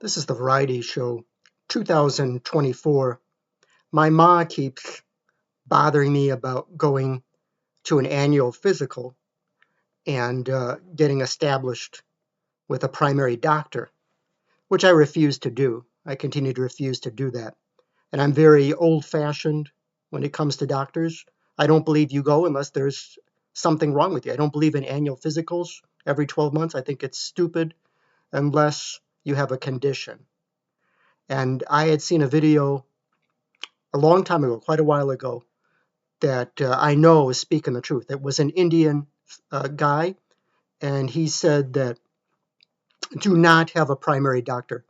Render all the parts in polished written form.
This is the Variety Show 2024. My ma keeps bothering me about going to an annual physical and getting established with a primary doctor, which I refuse to do. I continue to refuse to do that. And I'm very old fashioned when it comes to doctors. I don't believe you go unless there's something wrong with you. I don't believe in annual physicals every 12 months. I think it's stupid unless you have a condition. And I had seen a video a long time ago, quite a while ago, that I know is speaking the truth. It was an Indian guy, and he said that do not have a primary doctor.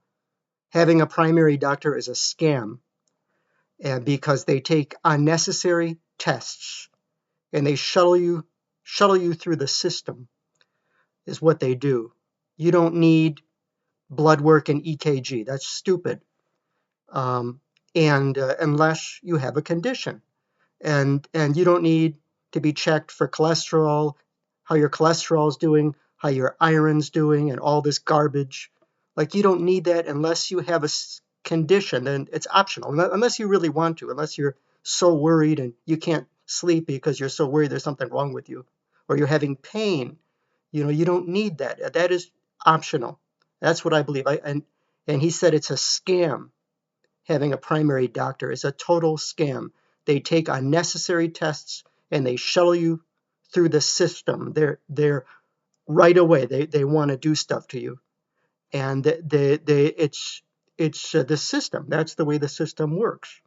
Having a primary doctor is a scam, and because they take unnecessary tests and they shuttle you through the system is what they do. You don't need blood work and EKG. That's stupid. Um, and unless you have a condition. And you don't need to be checked for cholesterol, how your cholesterol's doing, how your iron's doing, and all this garbage. Like, you don't need that unless you have a condition, and it's optional. Unless you really want to, unless you're so worried and you can't sleep because you're so worried there's something wrong with you, or you're having pain. You don't need that. That is optional. That's what I believe. And he said it's a scam. Having a primary doctor is a total scam. They take unnecessary tests and they shuttle you through the system. They're right away. They want to do stuff to you, and it's the system. That's the way the system works.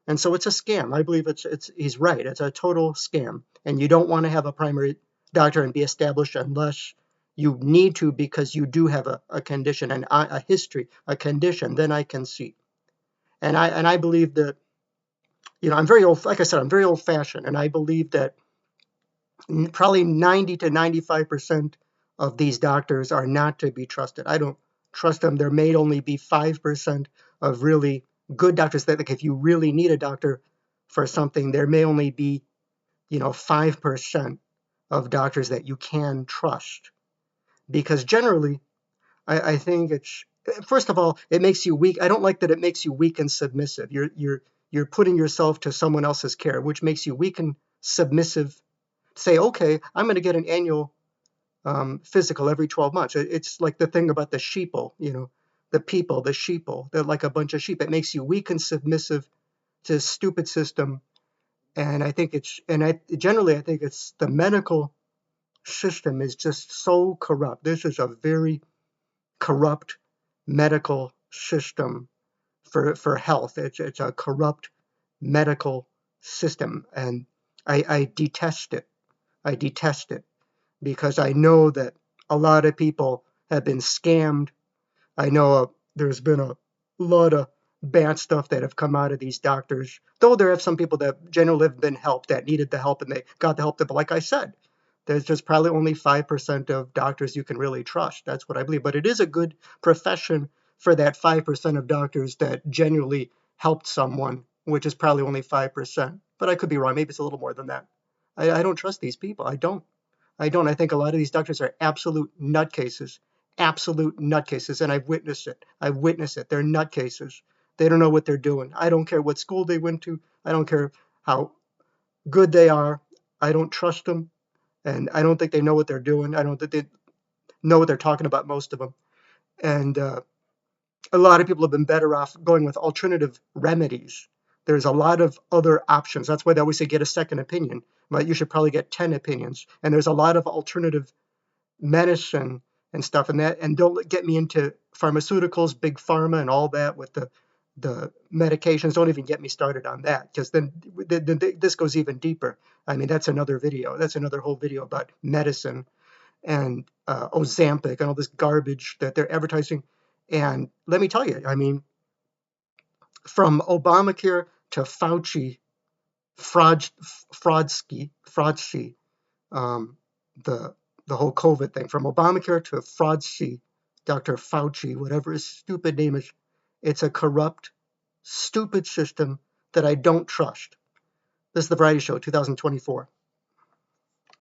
And so it's a scam. I believe it's he's right. It's a total scam. And you don't want to have a primary doctor and be established unless you need to, because you do have a condition and a history, a condition. Then I can see. And I believe that, I'm very old. Like I said, I'm very old fashioned, and I believe that probably 90 to 95% of these doctors are not to be trusted. I don't trust them. There may only be 5% of really good doctors. That, like, if you really need a doctor for something, there may only be 5% of doctors that you can trust, because generally I think it's, first of all, it makes you weak. I don't like that it makes you weak and submissive. You're putting yourself to someone else's care, which makes you weak and submissive. Say, okay, I'm going to get an annual physical every 12 months. It's like the thing about the sheeple, the people, the sheeple. They're like a bunch of sheep. It makes you weak and submissive to a stupid system. And I think I think it's the medical system is just so corrupt. This is a very corrupt medical system for health. It's a corrupt medical system, and I detest it. I detest it because I know that a lot of people have been scammed. I know there's been a lot of bad stuff that have come out of these doctors, though there have some people that generally have been helped, that needed the help, and they got the help. But like I said, there's just probably only 5% of doctors you can really trust. That's what I believe. But it is a good profession for that 5% of doctors that genuinely helped someone, which is probably only 5%. But I could be wrong. Maybe it's a little more than that. I don't trust these people. I don't. I don't. I think a lot of these doctors are absolute nutcases. Absolute nutcases. And I've witnessed it. I've witnessed it. They're nutcases. They don't know what they're doing. I don't care what school they went to. I don't care how good they are. I don't trust them. And I don't think they know what they're doing. I don't think they know what they're talking about, most of them. And a lot of people have been better off going with alternative remedies. There's a lot of other options. That's why they always say get a second opinion. But you should probably get 10 opinions. And there's a lot of alternative medicine and stuff. And don't get me into pharmaceuticals, big pharma, and all that with the medications. Don't even get me started on that, because then this goes even deeper. I mean, that's another video. That's another whole video about medicine and Ozempic and all this garbage that they're advertising. And let me tell you, I mean, from Obamacare to Fauci, Fraudsky, um, the whole COVID thing, from Obamacare to Fraudsky, Dr. Fauci, whatever his stupid name is, it's a corrupt, stupid system that I don't trust. This is the Variety Show, 2024.